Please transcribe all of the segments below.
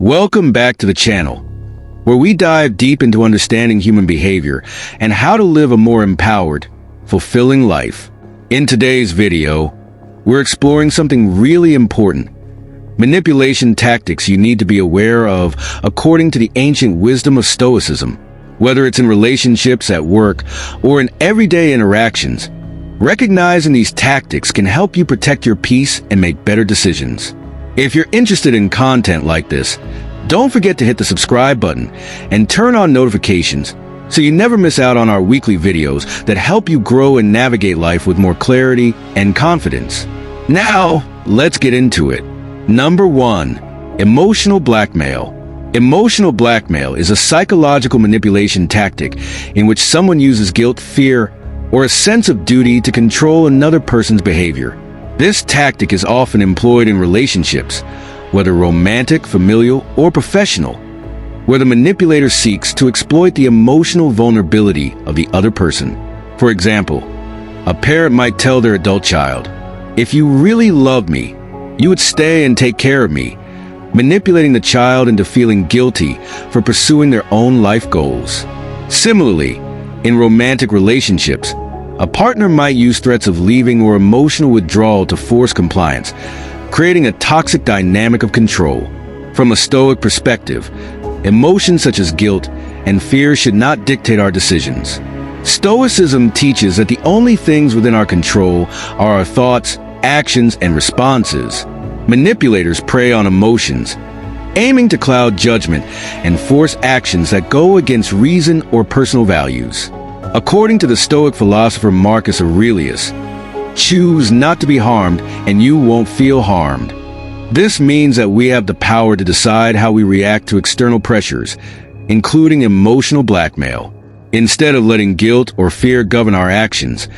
Welcome back to the channel, where we dive deep into understanding human behavior and how to live a more empowered, fulfilling life. In today's video, we're exploring something really important: manipulation tactics you need to be aware of according to the ancient wisdom of Stoicism. Whether it's in relationships, at work, or in everyday interactions, recognizing these tactics can help you protect your peace and make better decisions. If you're interested in content like this, don't forget to hit the subscribe button and turn on notifications so you never miss out on our weekly videos that help you grow and navigate life with more clarity and confidence. Now, let's get into it. Number 1. Emotional blackmail. Emotional blackmail is a psychological manipulation tactic in which someone uses guilt, fear, or a sense of duty to control another person's behavior. This tactic is often employed in relationships, whether romantic, familial, or professional, where the manipulator seeks to exploit the emotional vulnerability of the other person. For example, a parent might tell their adult child, "If you really loved me, you would stay and take care of me," manipulating the child into feeling guilty for pursuing their own life goals. Similarly, in romantic relationships, a partner might use threats of leaving or emotional withdrawal to force compliance, creating a toxic dynamic of control. From a Stoic perspective, emotions such as guilt and fear should not dictate our decisions. Stoicism teaches that the only things within our control are our thoughts, actions, and responses. Manipulators prey on emotions, aiming to cloud judgment and force actions that go against reason or personal values. According to the Stoic philosopher Marcus Aurelius, choose not to be harmed and you won't feel harmed. This means that we have the power to decide how we react to external pressures, including emotional blackmail. Instead of letting guilt or fear govern our actions,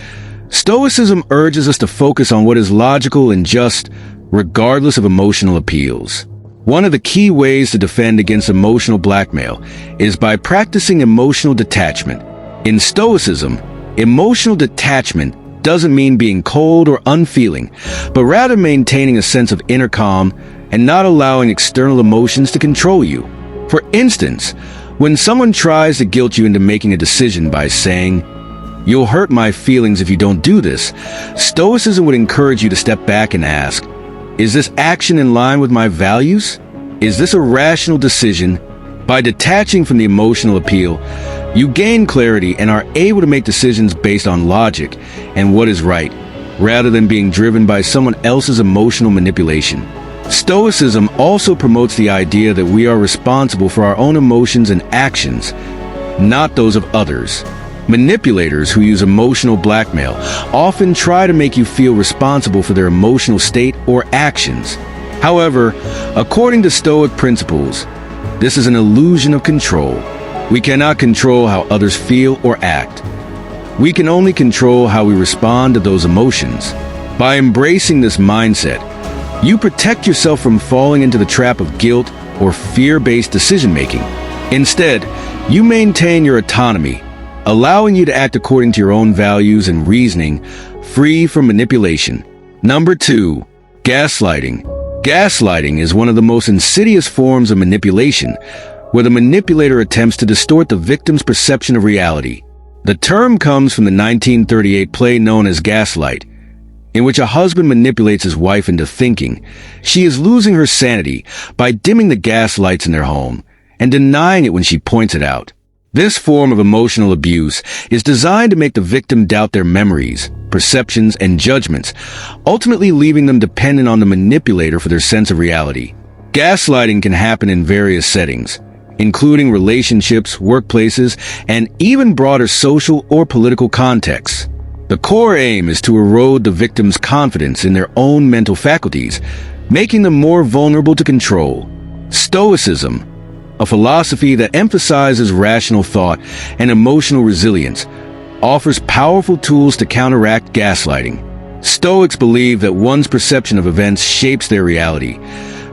Stoicism urges us to focus on what is logical and just, regardless of emotional appeals. One of the key ways to defend against emotional blackmail is by practicing emotional detachment. In Stoicism, emotional detachment doesn't mean being cold or unfeeling, but rather maintaining a sense of inner calm and not allowing external emotions to control you. For instance, when someone tries to guilt you into making a decision by saying, "You'll hurt my feelings if you don't do this," Stoicism would encourage you to step back and ask, "Is this action in line with my values? Is this a rational decision?" By detaching from the emotional appeal, you gain clarity and are able to make decisions based on logic and what is right, rather than being driven by someone else's emotional manipulation. Stoicism also promotes the idea that we are responsible for our own emotions and actions, not those of others. Manipulators who use emotional blackmail often try to make you feel responsible for their emotional state or actions. However, according to Stoic principles, this is an illusion of control. We cannot control how others feel or act. We can only control how we respond to those emotions. By embracing this mindset, you protect yourself from falling into the trap of guilt or fear-based decision-making. Instead, you maintain your autonomy, allowing you to act according to your own values and reasoning, free from manipulation. Number 2. Gaslighting. Gaslighting is one of the most insidious forms of manipulation, where the manipulator attempts to distort the victim's perception of reality. The term comes from the 1938 play known as Gaslight, in which a husband manipulates his wife into thinking she is losing her sanity by dimming the gas lights in their home and denying it when she points it out. This form of emotional abuse is designed to make the victim doubt their memories, perceptions, and judgments, ultimately leaving them dependent on the manipulator for their sense of reality. Gaslighting can happen in various settings, including relationships, workplaces, and even broader social or political contexts. The core aim is to erode the victim's confidence in their own mental faculties, making them more vulnerable to control. Stoicism, a philosophy that emphasizes rational thought and emotional resilience, offers powerful tools to counteract gaslighting. Stoics believe that one's perception of events shapes their reality,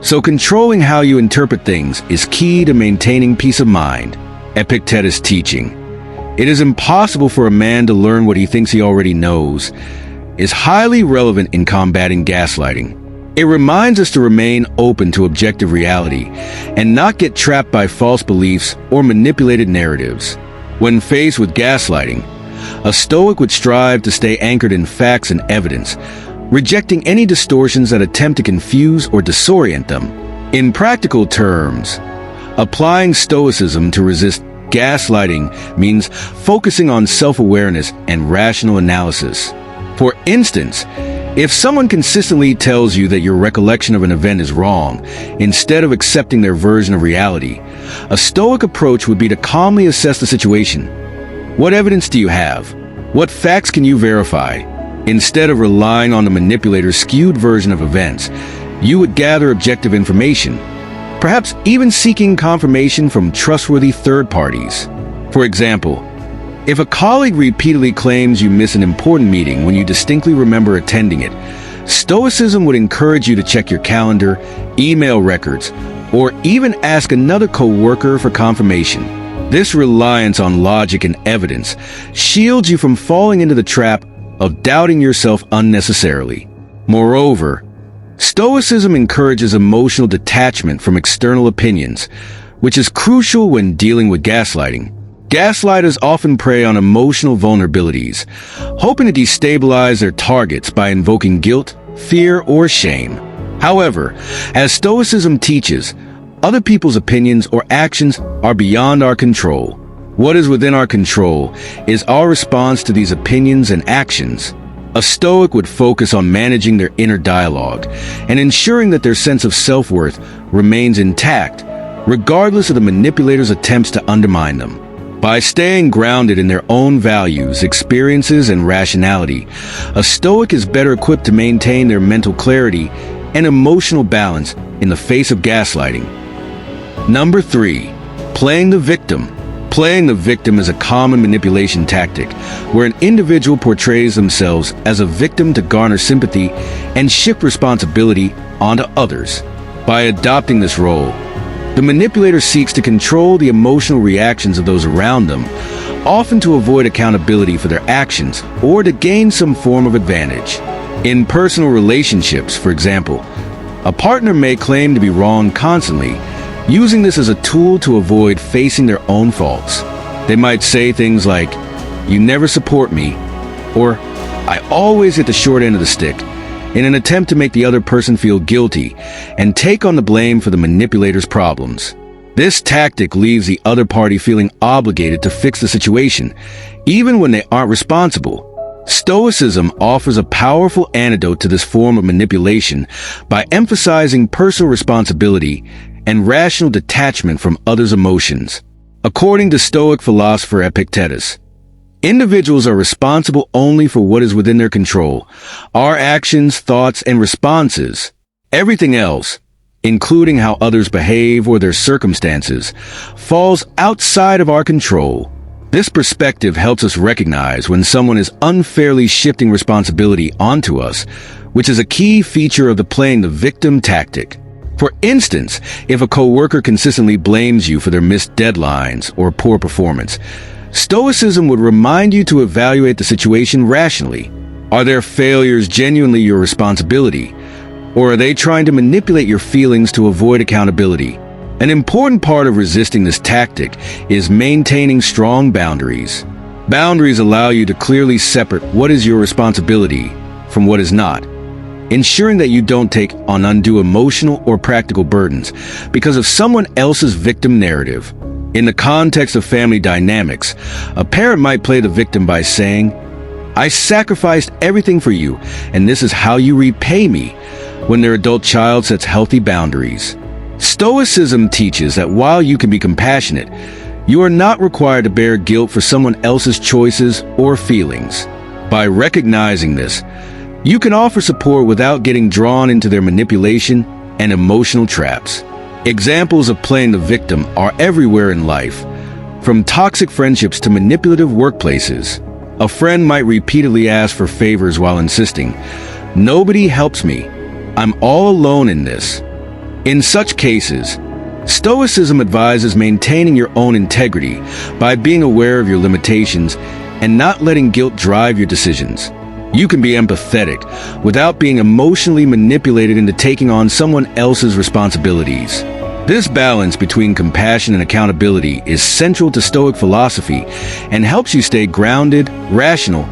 so controlling how you interpret things is key to maintaining peace of mind. Epictetus' teaching, "It is impossible for a man to learn what he thinks he already knows," is highly relevant in combating gaslighting. It reminds us to remain open to objective reality and not get trapped by false beliefs or manipulated narratives. When faced with gaslighting, a Stoic would strive to stay anchored in facts and evidence, rejecting any distortions that attempt to confuse or disorient them. In practical terms, applying Stoicism to resist gaslighting means focusing on self-awareness and rational analysis. For instance, if someone consistently tells you that your recollection of an event is wrong, instead of accepting their version of reality, a Stoic approach would be to calmly assess the situation. What evidence do you have? What facts can you verify? Instead of relying on the manipulator's skewed version of events, you would gather objective information, perhaps even seeking confirmation from trustworthy third parties. For example, if a colleague repeatedly claims you miss an important meeting when you distinctly remember attending it, Stoicism would encourage you to check your calendar, email records, or even ask another coworker for confirmation. This reliance on logic and evidence shields you from falling into the trap of doubting yourself unnecessarily. Moreover, Stoicism encourages emotional detachment from external opinions, which is crucial when dealing with gaslighting. Gaslighters often prey on emotional vulnerabilities, hoping to destabilize their targets by invoking guilt, fear, or shame. However, as Stoicism teaches, other people's opinions or actions are beyond our control. What is within our control is our response to these opinions and actions. A Stoic would focus on managing their inner dialogue and ensuring that their sense of self-worth remains intact, regardless of the manipulator's attempts to undermine them. By staying grounded in their own values, experiences, and rationality, a Stoic is better equipped to maintain their mental clarity and emotional balance in the face of gaslighting. Number 3. Playing the victim. Playing the victim is a common manipulation tactic where an individual portrays themselves as a victim to garner sympathy and shift responsibility onto others. By adopting this role, the manipulator seeks to control the emotional reactions of those around them, often to avoid accountability for their actions or to gain some form of advantage. In personal relationships, for example, a partner may claim to be wrong constantly, using this as a tool to avoid facing their own faults. They might say things like, "You never support me," or "I always get the short end of the stick," in an attempt to make the other person feel guilty and take on the blame for the manipulator's problems. This tactic leaves the other party feeling obligated to fix the situation, even when they aren't responsible. Stoicism offers a powerful antidote to this form of manipulation by emphasizing personal responsibility and rational detachment from others' emotions. According to Stoic philosopher Epictetus, individuals are responsible only for what is within their control, our actions, thoughts, and responses. Everything else, including how others behave or their circumstances, falls outside of our control. This perspective helps us recognize when someone is unfairly shifting responsibility onto us, which is a key feature of the playing the victim tactic. For instance, if a coworker consistently blames you for their missed deadlines or poor performance, Stoicism would remind you to evaluate the situation rationally. Are their failures genuinely your responsibility, or are they trying to manipulate your feelings to avoid accountability? An important part of resisting this tactic is maintaining strong boundaries. Boundaries allow you to clearly separate what is your responsibility from what is not, ensuring that you don't take on undue emotional or practical burdens because of someone else's victim narrative. In the context of family dynamics, a parent might play the victim by saying, "I sacrificed everything for you, and this is how you repay me," when their adult child sets healthy boundaries. Stoicism teaches that while you can be compassionate, you are not required to bear guilt for someone else's choices or feelings. By recognizing this, you can offer support without getting drawn into their manipulation and emotional traps. Examples of playing the victim are everywhere in life, from toxic friendships to manipulative workplaces. A friend might repeatedly ask for favors while insisting, "Nobody helps me. I'm all alone in this." In such cases, Stoicism advises maintaining your own integrity by being aware of your limitations and not letting guilt drive your decisions. You can be empathetic without being emotionally manipulated into taking on someone else's responsibilities. This balance between compassion and accountability is central to Stoic philosophy and helps you stay grounded, rational,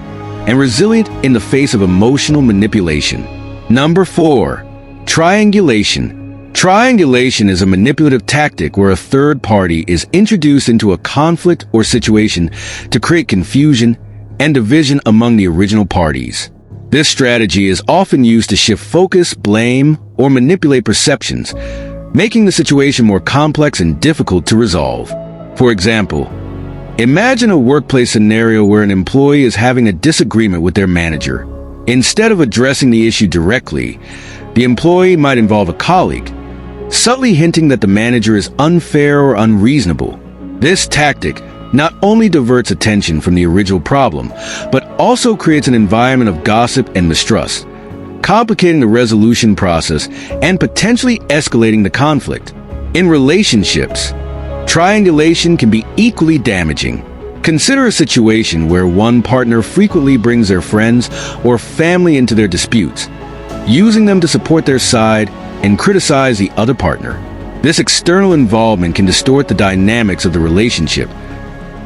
and resilient in the face of emotional manipulation. Number 4. Triangulation. Triangulation is a manipulative tactic where a third party is introduced into a conflict or situation to create confusion and division among the original parties. This strategy is often used to shift focus, blame, or manipulate perceptions, making the situation more complex and difficult to resolve. For example, imagine a workplace scenario where an employee is having a disagreement with their manager. Instead of addressing the issue directly, the employee might involve a colleague, subtly hinting that the manager is unfair or unreasonable. This tactic not only diverts attention from the original problem, but also creates an environment of gossip and mistrust, complicating the resolution process and potentially escalating the conflict. In relationships, triangulation can be equally damaging. Consider a situation where one partner frequently brings their friends or family into their disputes, using them to support their side and criticize the other partner. This external involvement can distort the dynamics of the relationship,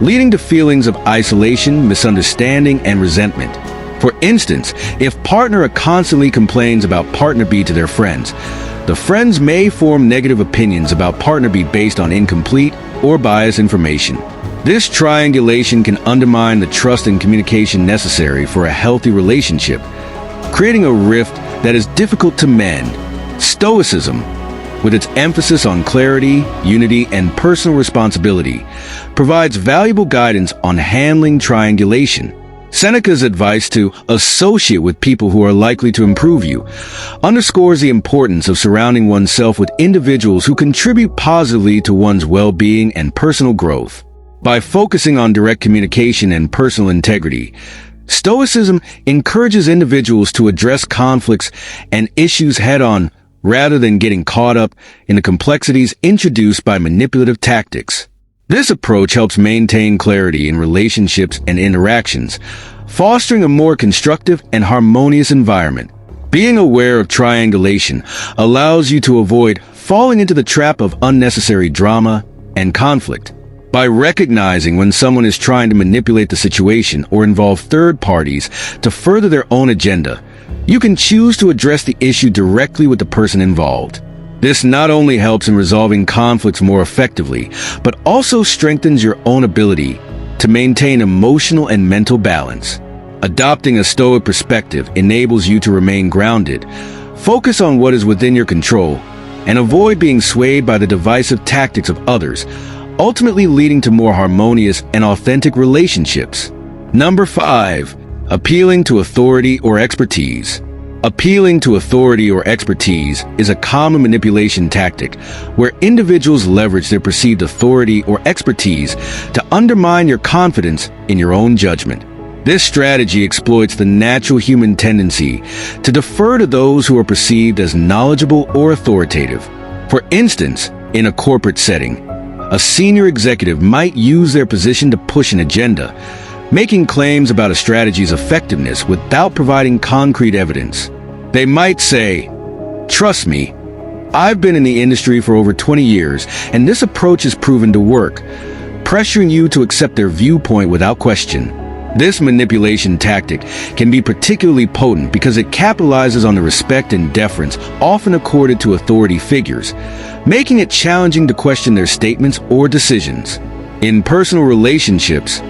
leading to feelings of isolation, misunderstanding, and resentment. For instance, if partner A constantly complains about partner B to their friends, the friends may form negative opinions about partner B based on incomplete or biased information. This triangulation can undermine the trust and communication necessary for a healthy relationship, creating a rift that is difficult to mend. Stoicism, with its emphasis on clarity, unity, and personal responsibility, provides valuable guidance on handling triangulation. Seneca's advice to associate with people who are likely to improve you underscores the importance of surrounding oneself with individuals who contribute positively to one's well-being and personal growth. By focusing on direct communication and personal integrity, Stoicism encourages individuals to address conflicts and issues head-on rather than getting caught up in the complexities introduced by manipulative tactics. This approach helps maintain clarity in relationships and interactions, fostering a more constructive and harmonious environment. Being aware of triangulation allows you to avoid falling into the trap of unnecessary drama and conflict. By recognizing when someone is trying to manipulate the situation or involve third parties to further their own agenda, you can choose to address the issue directly with the person involved. This not only helps in resolving conflicts more effectively, but also strengthens your own ability to maintain emotional and mental balance. Adopting a Stoic perspective enables you to remain grounded, focus on what is within your control, and avoid being swayed by the divisive tactics of others, ultimately leading to more harmonious and authentic relationships. Number 5. Appealing to authority or expertise. Appealing to authority or expertise is a common manipulation tactic where individuals leverage their perceived authority or expertise to undermine your confidence in your own judgment. This strategy exploits the natural human tendency to defer to those who are perceived as knowledgeable or authoritative. For instance, in a corporate setting, a senior executive might use their position to push an agenda, making claims about a strategy's effectiveness without providing concrete evidence. They might say, "Trust me, I've been in the industry for over 20 years, and this approach has proven to work," pressuring you to accept their viewpoint without question. This manipulation tactic can be particularly potent because it capitalizes on the respect and deference often accorded to authority figures, making it challenging to question their statements or decisions. In personal relationships,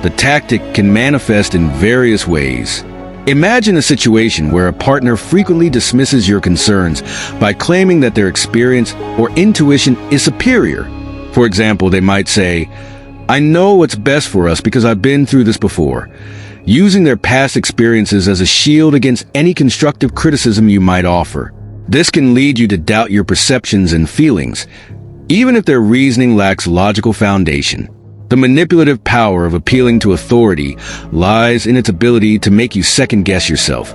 the tactic can manifest in various ways. Imagine a situation where a partner frequently dismisses your concerns by claiming that their experience or intuition is superior. For example, they might say, "I know what's best for us because I've been through this before," using their past experiences as a shield against any constructive criticism you might offer. This can lead you to doubt your perceptions and feelings, even if their reasoning lacks logical foundation. The manipulative power of appealing to authority lies in its ability to make you second-guess yourself,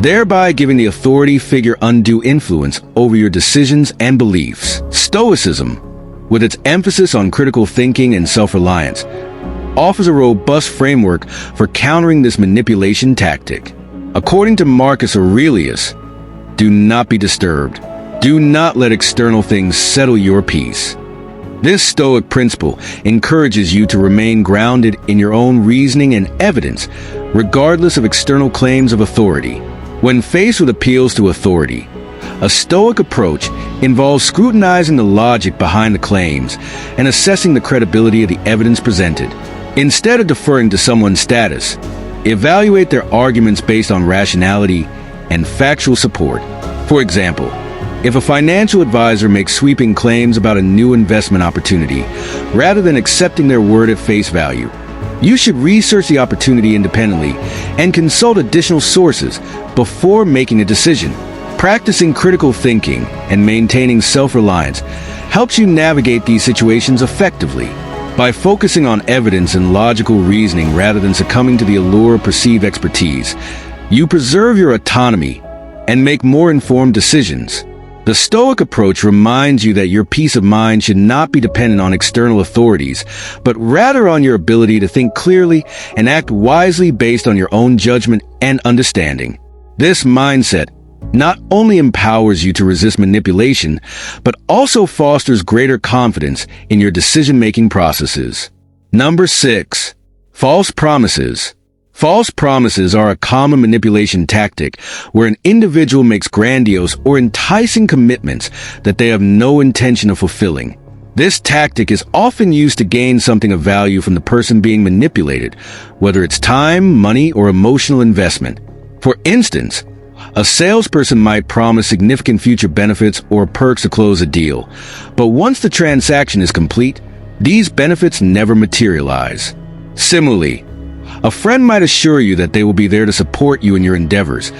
thereby giving the authority figure undue influence over your decisions and beliefs. Stoicism, with its emphasis on critical thinking and self-reliance, offers a robust framework for countering this manipulation tactic. According to Marcus Aurelius, do not be disturbed. Do not let external things settle your peace. This Stoic principle encourages you to remain grounded in your own reasoning and evidence, regardless of external claims of authority. When faced with appeals to authority, a Stoic approach involves scrutinizing the logic behind the claims and assessing the credibility of the evidence presented. Instead of deferring to someone's status, evaluate their arguments based on rationality and factual support. For example, if a financial advisor makes sweeping claims about a new investment opportunity, rather than accepting their word at face value, you should research the opportunity independently and consult additional sources before making a decision. Practicing critical thinking and maintaining self-reliance helps you navigate these situations effectively. By focusing on evidence and logical reasoning rather than succumbing to the allure of perceived expertise, you preserve your autonomy and make more informed decisions. The Stoic approach reminds you that your peace of mind should not be dependent on external authorities, but rather on your ability to think clearly and act wisely based on your own judgment and understanding. This mindset not only empowers you to resist manipulation, but also fosters greater confidence in your decision-making processes. Number 6. False promises. False promises are a common manipulation tactic where an individual makes grandiose or enticing commitments that they have no intention of fulfilling. This tactic is often used to gain something of value from the person being manipulated, whether it's time, money, or emotional investment. For instance, a salesperson might promise significant future benefits or perks to close a deal, but once the transaction is complete, these benefits never materialize. Similarly, a friend might assure you that they will be there to support you in your endeavors,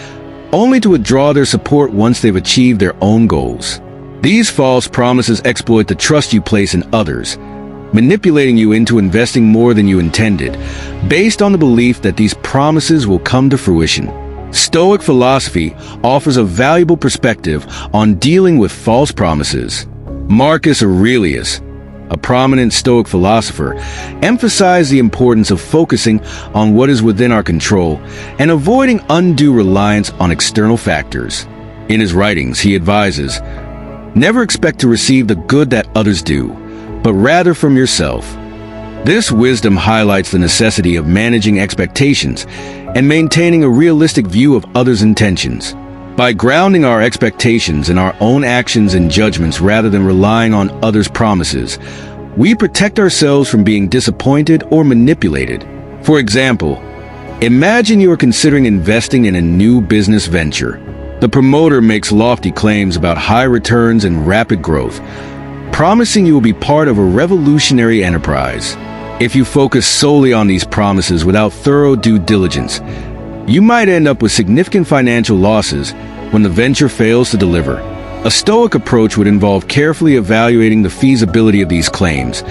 only to withdraw their support once they've achieved their own goals. These false promises exploit the trust you place in others, manipulating you into investing more than you intended, based on the belief that these promises will come to fruition. Stoic philosophy offers a valuable perspective on dealing with false promises. Marcus Aurelius, a prominent Stoic philosopher, emphasized the importance of focusing on what is within our control and avoiding undue reliance on external factors. In his writings, he advises, never expect to receive the good that others do, but rather from yourself. This wisdom highlights the necessity of managing expectations and maintaining a realistic view of others' intentions. By grounding our expectations in our own actions and judgments rather than relying on others' promises, we protect ourselves from being disappointed or manipulated. For example, imagine you are considering investing in a new business venture. The promoter makes lofty claims about high returns and rapid growth, promising you will be part of a revolutionary enterprise. If you focus solely on these promises without thorough due diligence, you might end up with significant financial losses when the venture fails to deliver. A Stoic approach would involve carefully evaluating the feasibility of these claims,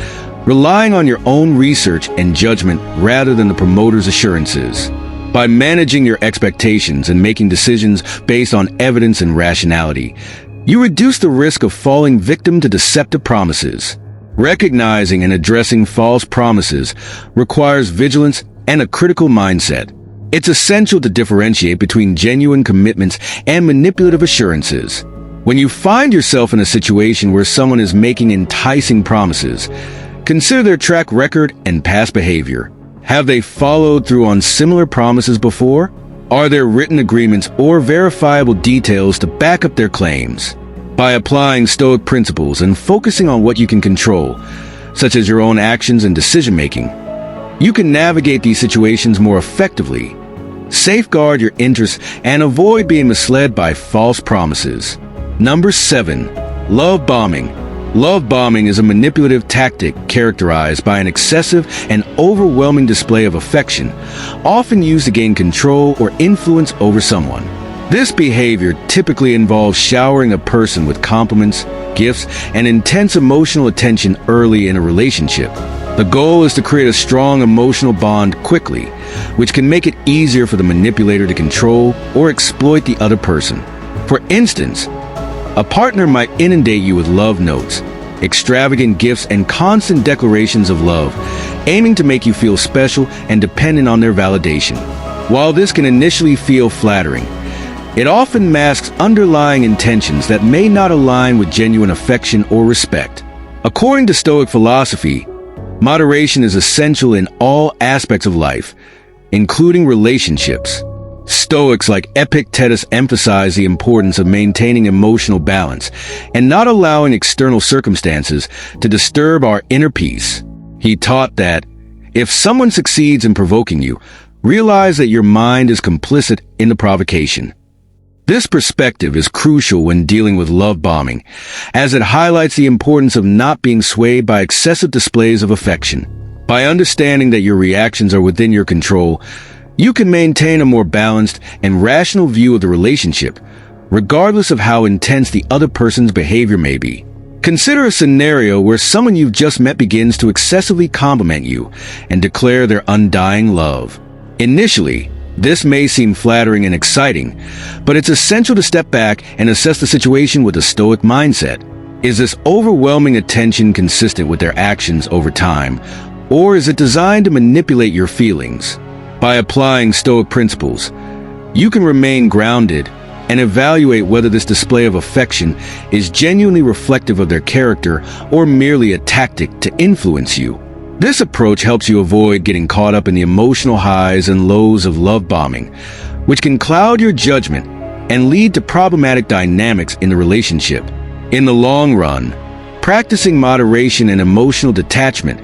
relying on your own research and judgment rather than the promoter's assurances. By managing your expectations and making decisions based on evidence and rationality, you reduce the risk of falling victim to deceptive promises. Recognizing and addressing false promises requires vigilance and a critical mindset. It's essential to differentiate between genuine commitments and manipulative assurances. When you find yourself in a situation where someone is making enticing promises, consider their track record and past behavior. Have they followed through on similar promises before? Are there written agreements or verifiable details to back up their claims? By applying Stoic principles and focusing on what you can control, such as your own actions and decision-making, you can navigate these situations more effectively, safeguard your interests, and avoid being misled by false promises. Number 7. Love bombing. Love bombing is a manipulative tactic characterized by an excessive and overwhelming display of affection, often used to gain control or influence over someone. This behavior typically involves showering a person with compliments, gifts, and intense emotional attention early in a relationship. The goal is to create a strong emotional bond quickly, which can make it easier for the manipulator to control or exploit the other person. For instance, a partner might inundate you with love notes, extravagant gifts, and constant declarations of love, aiming to make you feel special and dependent on their validation. While this can initially feel flattering, it often masks underlying intentions that may not align with genuine affection or respect. According to Stoic philosophy, moderation is essential in all aspects of life, including relationships. Stoics like Epictetus emphasize the importance of maintaining emotional balance and not allowing external circumstances to disturb our inner peace. He taught that if someone succeeds in provoking you, realize that your mind is complicit in the provocation. This perspective is crucial when dealing with love bombing, as it highlights the importance of not being swayed by excessive displays of affection. By understanding that your reactions are within your control, you can maintain a more balanced and rational view of the relationship, regardless of how intense the other person's behavior may be. Consider a scenario where someone you've just met begins to excessively compliment you and declare their undying love. Initially, this may seem flattering and exciting, but it's essential to step back and assess the situation with a Stoic mindset. Is this overwhelming attention consistent with their actions over time, or is it designed to manipulate your feelings? By applying Stoic principles, you can remain grounded and evaluate whether this display of affection is genuinely reflective of their character or merely a tactic to influence you. This approach helps you avoid getting caught up in the emotional highs and lows of love bombing, which can cloud your judgment and lead to problematic dynamics in the relationship. In the long run, practicing moderation and emotional detachment,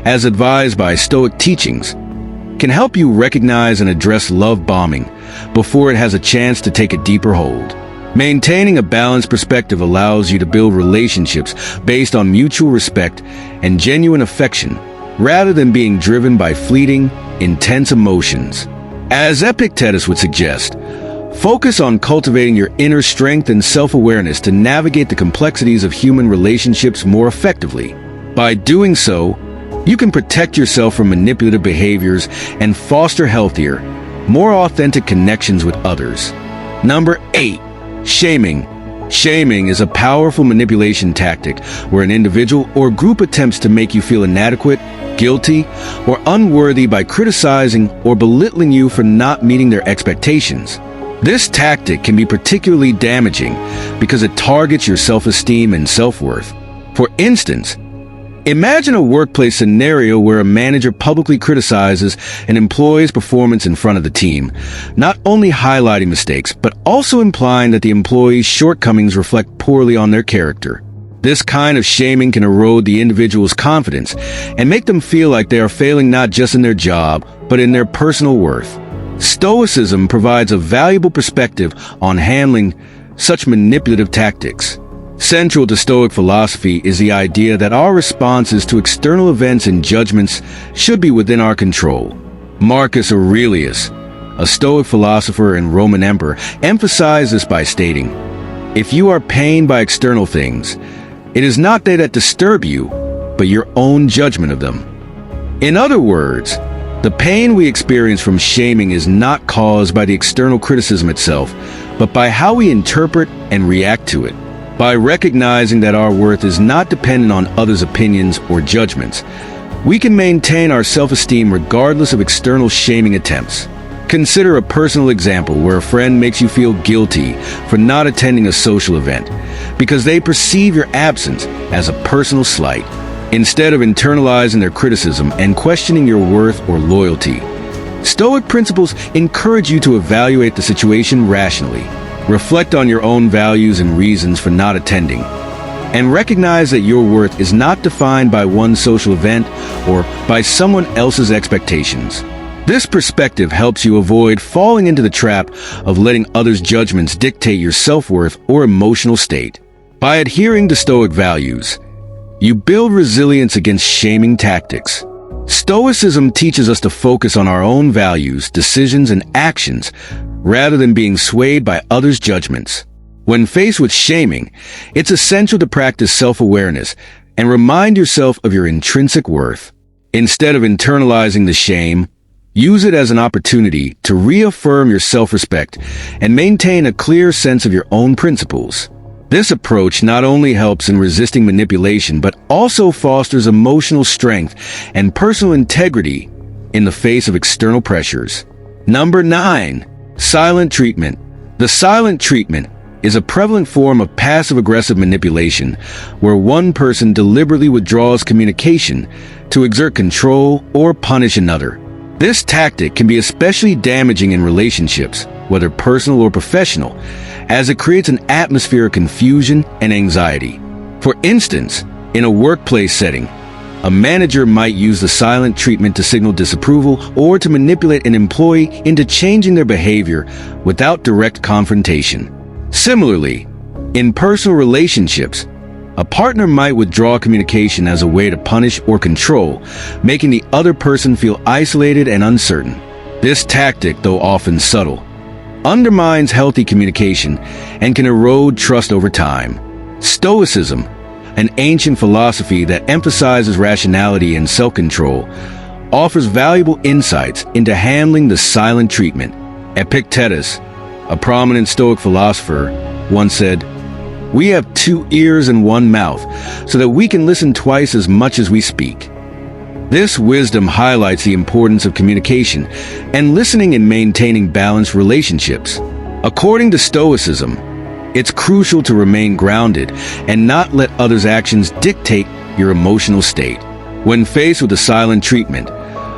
as advised by Stoic teachings, can help you recognize and address love bombing before it has a chance to take a deeper hold. Maintaining a balanced perspective allows you to build relationships based on mutual respect and genuine affection, rather than being driven by fleeting, intense emotions. As Epictetus would suggest, focus on cultivating your inner strength and self-awareness to navigate the complexities of human relationships more effectively. By doing so, you can protect yourself from manipulative behaviors and foster healthier, more authentic connections with others. Number 8. Shaming. Shaming is a powerful manipulation tactic where an individual or group attempts to make you feel inadequate, guilty, or unworthy by criticizing or belittling you for not meeting their expectations. This tactic can be particularly damaging because it targets your self-esteem and self-worth. For instance, imagine a workplace scenario where a manager publicly criticizes an employee's performance in front of the team, not only highlighting mistakes, but also implying that the employee's shortcomings reflect poorly on their character. This kind of shaming can erode the individual's confidence and make them feel like they are failing not just in their job, but in their personal worth. Stoicism provides a valuable perspective on handling such manipulative tactics. Central to Stoic philosophy is the idea that our responses to external events and judgments should be within our control. Marcus Aurelius, a Stoic philosopher and Roman emperor, emphasized this by stating, "If you are pained by external things, it is not they that disturb you, but your own judgment of them." In other words, the pain we experience from shaming is not caused by the external criticism itself, but by how we interpret and react to it. By recognizing that our worth is not dependent on others' opinions or judgments, we can maintain our self-esteem regardless of external shaming attempts. Consider a personal example where a friend makes you feel guilty for not attending a social event because they perceive your absence as a personal slight, instead of internalizing their criticism and questioning your worth or loyalty. Stoic principles encourage you to evaluate the situation rationally. Reflect on your own values and reasons for not attending, and recognize that your worth is not defined by one social event or by someone else's expectations. This perspective helps you avoid falling into the trap of letting others' judgments dictate your self-worth or emotional state. By adhering to Stoic values, you build resilience against shaming tactics. Stoicism teaches us to focus on our own values, decisions, and actions, rather than being swayed by others' judgments. When faced with shaming, it's essential to practice self-awareness and remind yourself of your intrinsic worth. Instead of internalizing the shame, use it as an opportunity to reaffirm your self-respect and maintain a clear sense of your own principles. This approach not only helps in resisting manipulation, but also fosters emotional strength and personal integrity in the face of external pressures. Number 9. Silent treatment. The silent treatment is a prevalent form of passive-aggressive manipulation where one person deliberately withdraws communication to exert control or punish another. This tactic can be especially damaging in relationships, whether personal or professional, as it creates an atmosphere of confusion and anxiety. For instance, in a workplace setting, a manager might use the silent treatment to signal disapproval or to manipulate an employee into changing their behavior without direct confrontation. Similarly, in personal relationships, a partner might withdraw communication as a way to punish or control, making the other person feel isolated and uncertain. This tactic, though often subtle, undermines healthy communication and can erode trust over time. Stoicism, an ancient philosophy that emphasizes rationality and self-control, offers valuable insights into handling the silent treatment. Epictetus, a prominent Stoic philosopher, once said, "We have 2 ears and 1 mouth, so that we can listen twice as much as we speak." This wisdom highlights the importance of communication and listening in maintaining balanced relationships. According to Stoicism, it's crucial to remain grounded and not let others' actions dictate your emotional state. When faced with a silent treatment,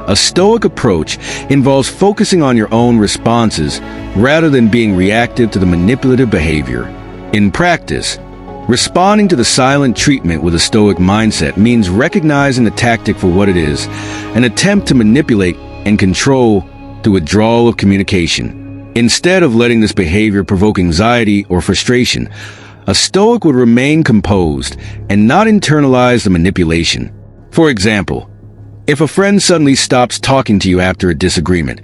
a Stoic approach involves focusing on your own responses rather than being reactive to the manipulative behavior. In practice, responding to the silent treatment with a Stoic mindset means recognizing the tactic for what it is, an attempt to manipulate and control the withdrawal of communication. Instead of letting this behavior provoke anxiety or frustration, a Stoic would remain composed and not internalize the manipulation. For example, if a friend suddenly stops talking to you after a disagreement,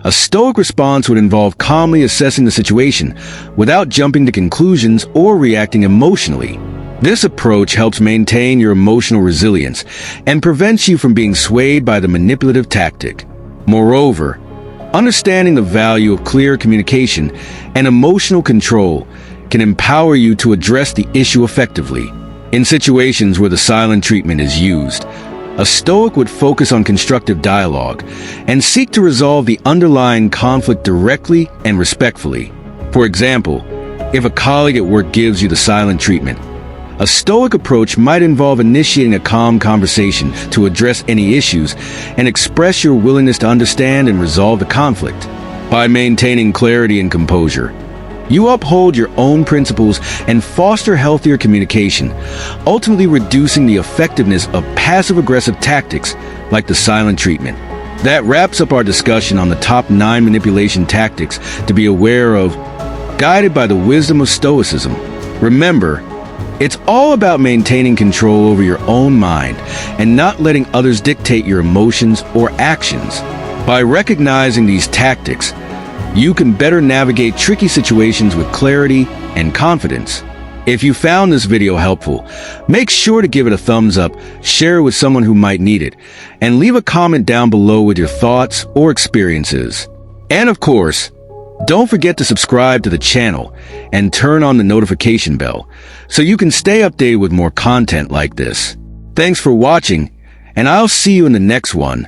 a Stoic response would involve calmly assessing the situation without jumping to conclusions or reacting emotionally. This approach helps maintain your emotional resilience and prevents you from being swayed by the manipulative tactic. Moreover, understanding the value of clear communication and emotional control can empower you to address the issue effectively. In situations where the silent treatment is used, a Stoic would focus on constructive dialogue and seek to resolve the underlying conflict directly and respectfully. For example, if a colleague at work gives you the silent treatment, a Stoic approach might involve initiating a calm conversation to address any issues and express your willingness to understand and resolve the conflict. By maintaining clarity and composure, you uphold your own principles and foster healthier communication, ultimately reducing the effectiveness of passive-aggressive tactics like the silent treatment. That wraps up our discussion on the top 9 manipulation tactics to be aware of, guided by the wisdom of Stoicism. Remember, it's all about maintaining control over your own mind and not letting others dictate your emotions or actions. By recognizing these tactics, you can better navigate tricky situations with clarity and confidence. If you found this video helpful, make sure to give it a thumbs up, share it with someone who might need it, and leave a comment down below with your thoughts or experiences. And of course, don't forget to subscribe to the channel and turn on the notification bell so you can stay updated with more content like this. Thanks for watching, and I'll see you in the next one.